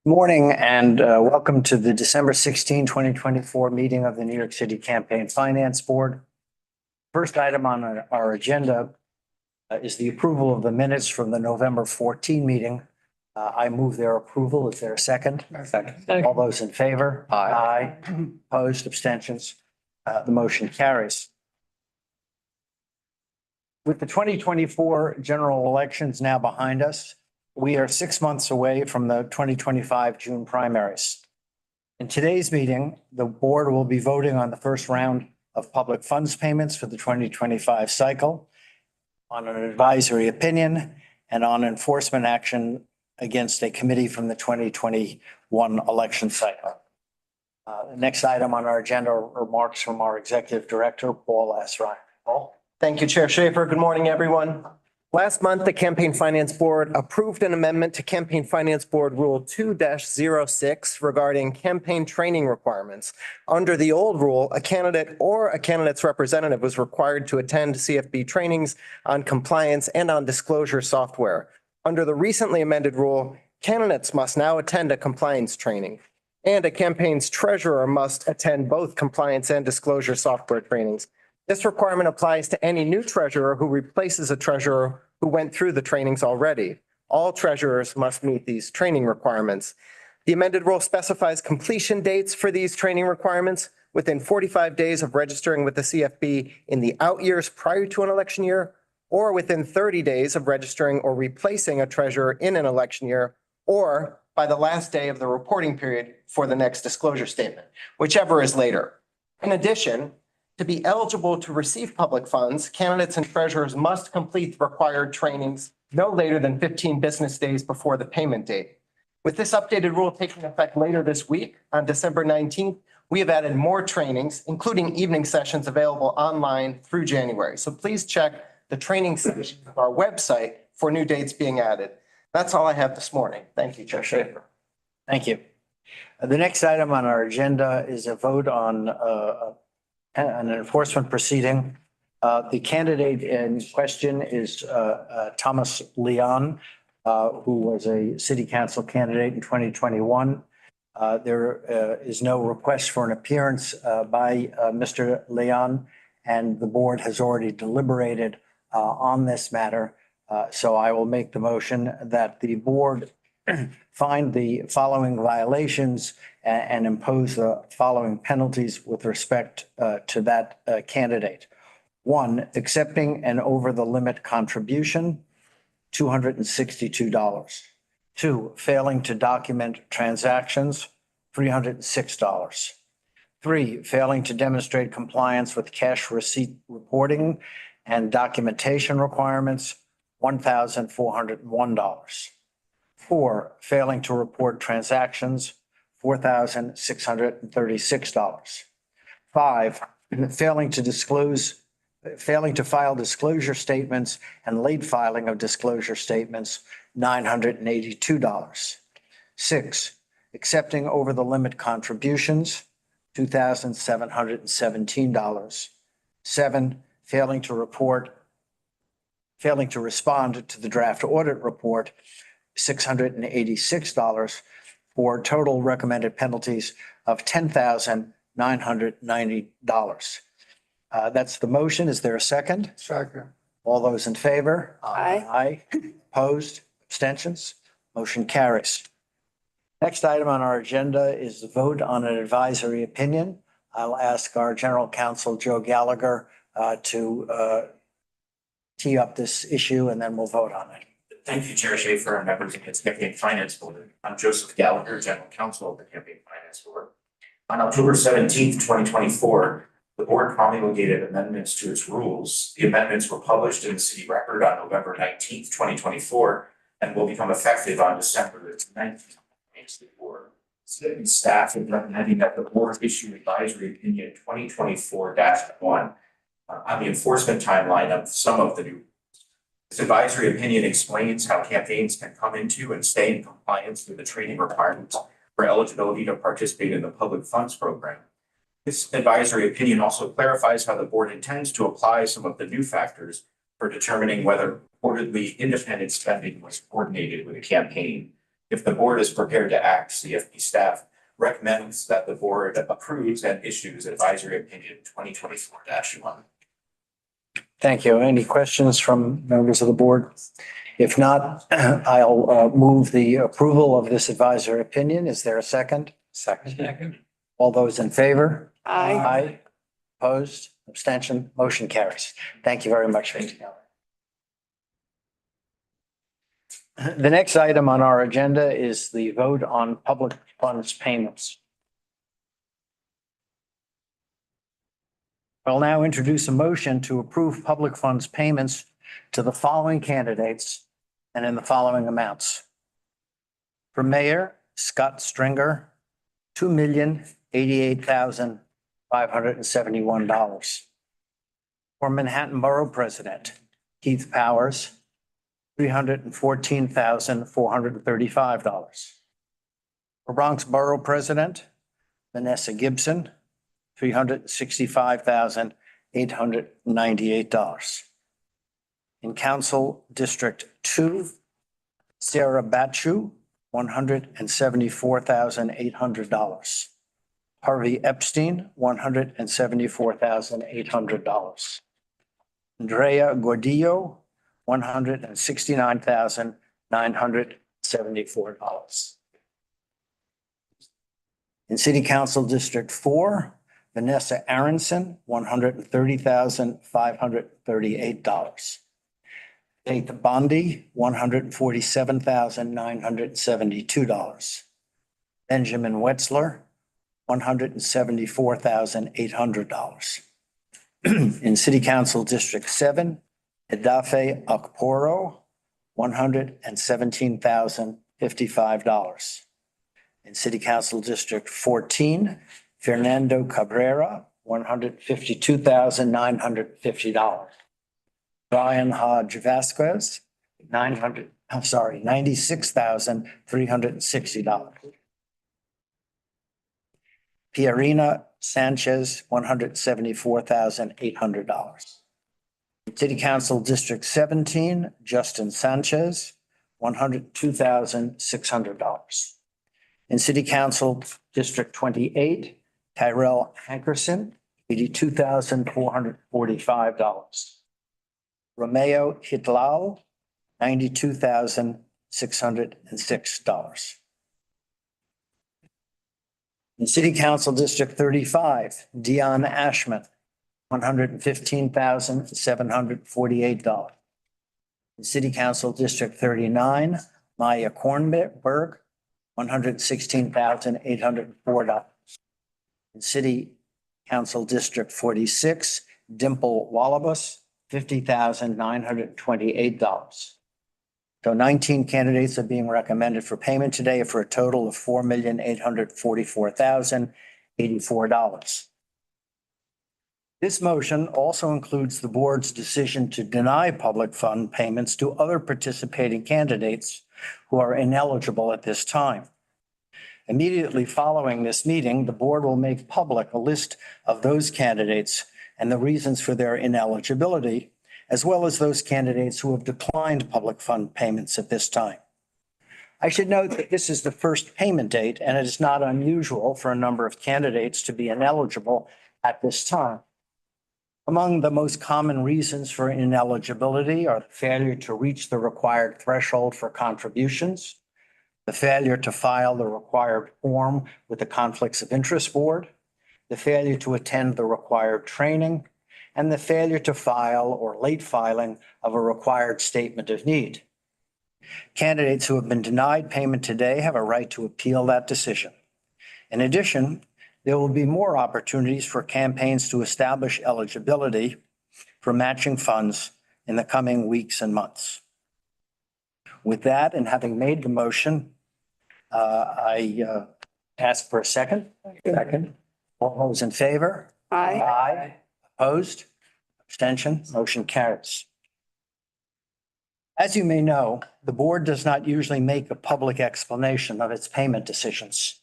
Morning and welcome to the December 16, 2024 meeting of the New York City Campaign Finance Board. First item on our agenda is the approval of the minutes from the November 14 meeting. I move their approval. Is there a second? Second. All those in favor? Aye. Opposed, abstentions? The motion carries. With the 2024 general elections now behind us, we are 6 months away from the 2025 June primaries. In today's meeting, the board will be voting on the first round of public funds payments for the 2025 cycle, on an advisory opinion, and on enforcement action against a committee from the 2021 election cycle. The next item on our agenda are remarks from our executive director, Paul S. Ryan. Paul? Thank you, Chair Schaefer. Good morning, everyone. Last month, the Campaign Finance Board approved an amendment to Campaign Finance Board Rule 2-06 regarding campaign training requirements. Under the old rule, a candidate or a candidate's representative was required to attend CFB trainings on compliance and on disclosure software. Under the recently amended rule, candidates must now attend a compliance training, and a campaign's treasurer must attend both compliance and disclosure software trainings. This requirement applies to any new treasurer who replaces a treasurer who went through the trainings already. All treasurers must meet these training requirements. The amended rule specifies completion dates for these training requirements within 45 days of registering with the CFB in the out years prior to an election year, or within 30 days of registering or replacing a treasurer in an election year, or by the last day of the reporting period for the next disclosure statement, whichever is later. In addition, to be eligible to receive public funds, candidates and treasurers must complete the required trainings no later than 15 business days before the payment date. With this updated rule taking effect later this week on December 19th, we have added more trainings, including evening sessions available online through January. So please check the training section of our website for new dates being added. That's all I have this morning. Thank you, Chair Schaefer. Thank you. The next item on our agenda is a vote on an enforcement proceeding. The candidate in question is Thomas Leon, who was a city council candidate in 2021. There is no request for an appearance by Mr. Leon, and the board has already deliberated on this matter. So I will make the motion that the board find the following violations and impose the following penalties with respect to that candidate. 1, accepting an over the limit contribution, $262. 2, failing to document transactions, $306. 3, failing to demonstrate compliance with cash receipt reporting and documentation requirements, $1,401. 4, failing to report transactions, $4,636. 5, failing to file disclosure statements and late filing of disclosure statements, $982. 6, accepting over the limit contributions, $2,717. 7, failing to respond to the draft audit report, $686, for total recommended penalties of $10,990. That's the motion. Is there a second? Second. All those in favor? Aye. Aye. Opposed? Abstentions? Motion carries. Next item on our agenda is the vote on an advisory opinion. I'll ask our general counsel, Joe Gallagher, to tee up this issue, and then we'll vote on it. Thank you, Chair Schaefer and members of the Campaign Finance Board. I'm Joseph Gallagher, General Counsel of the Campaign Finance Board. On October 17th, 2024, the board promulgated amendments to its rules. The amendments were published in the city record on November 19th, 2024, and will become effective on December 19th, 2024. City staff is recommending that the board issue advisory opinion 2024-1 on the enforcement timeline of some of the new. This advisory opinion explains how campaigns can come into and stay in compliance with the training requirements for eligibility to participate in the public funds program. This advisory opinion also clarifies how the board intends to apply some of the new factors for determining whether reportedly independent spending was coordinated with a campaign. If the board is prepared to act, CFP staff recommends that the board approves and issues advisory opinion 2024-1. Thank you. Any questions from members of the board? If not, I'll move the approval of this advisory opinion. Is there a second? Second. All those in favor? Aye. Opposed? Abstention? Motion carries. Thank you very much. The next item on our agenda is the vote on public funds payments. I'll now introduce a motion to approve public funds payments to the following candidates and in the following amounts. For Mayor, Scott Stringer, $2,088,571. For Manhattan Borough President, Keith Powers, $314,435. For Bronx Borough President, Vanessa Gibson, $365,898. In Council District 2, Sarah Batchu, $174,800. Harvey Epstein, $174,800. Andrea Gordillo, $169,974. In City Council District 4, Vanessa Aronson, $130,538. Faith Bondi, $147,972. Benjamin Wetzler, $174,800. In City Council District 7, Edafe Akporo, $117,055. In City Council District 14, Fernando Cabrera, $152,950. Brian Hodge Vasquez, $96,360. Pierina Sanchez, $174,800. City Council District 17, Justin Sanchez, $102,600. In City Council District 28, Tyrell Hankerson, $82,445. Romeo Hitlal, $92,606. In City Council District 35, Dion Ashman, $115,748. In City Council District 39, Maya Kornberg, $116,804. In City Council District 46, Dimple Wallabus, $50,928. So 19 candidates are being recommended for payment today for a total of $4,844,084. This motion also includes the board's decision to deny public fund payments to other participating candidates who are ineligible at this time. Immediately following this meeting, the board will make public a list of those candidates and the reasons for their ineligibility, as well as those candidates who have declined public fund payments at this time. I should note that this is the first payment date, and it is not unusual for a number of candidates to be ineligible at this time. Among the most common reasons for ineligibility are the failure to reach the required threshold for contributions, the failure to file the required form with the Conflicts of Interest Board, the failure to attend the required training, and the failure to file or late filing of a required statement of need. Candidates who have been denied payment today have a right to appeal that decision. In addition, there will be more opportunities for campaigns to establish eligibility for matching funds in the coming weeks and months. With that, and having made the motion, I ask for a second. Second. All those in favor? Aye. Aye. Opposed? Abstention? Motion carries. As you may know, the board does not usually make a public explanation of its payment decisions.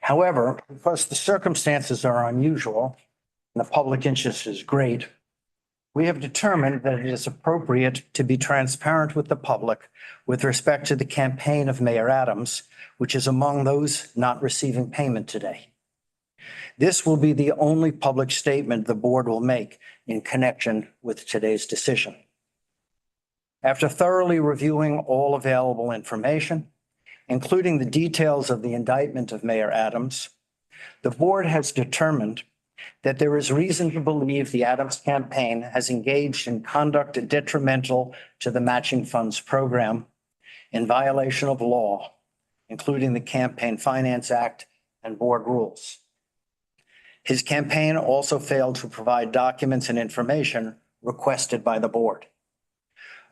However, because the circumstances are unusual and the public interest is great, we have determined that it is appropriate to be transparent with the public with respect to the campaign of Mayor Adams, which is among those not receiving payment today. This will be the only public statement the board will make in connection with today's decision. After thoroughly reviewing all available information, including the details of the indictment of Mayor Adams, the board has determined that there is reason to believe the Adams campaign has engaged in conduct detrimental to the matching funds program in violation of law, including the Campaign Finance Act and board rules. His campaign also failed to provide documents and information requested by the board.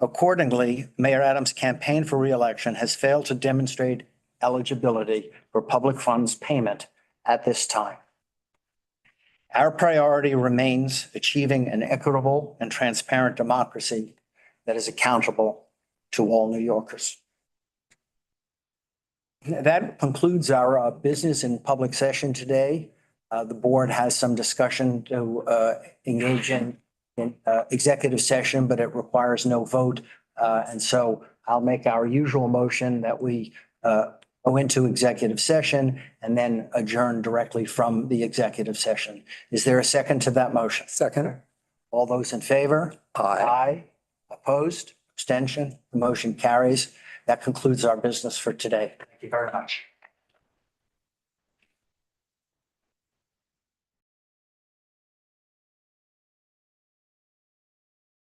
Accordingly, Mayor Adams' campaign for re-election has failed to demonstrate eligibility for public funds payment at this time. Our priority remains achieving an equitable and transparent democracy that is accountable to all New Yorkers. That concludes our business in public session today. The board has some discussion to engage in executive session, but it requires no vote. And so I'll make our usual motion that we go into executive session and then adjourn directly from the executive session. Is there a second to that motion? Second. All those in favor? Aye. Opposed? Abstention? The motion carries. That concludes our business for today. Thank you very much.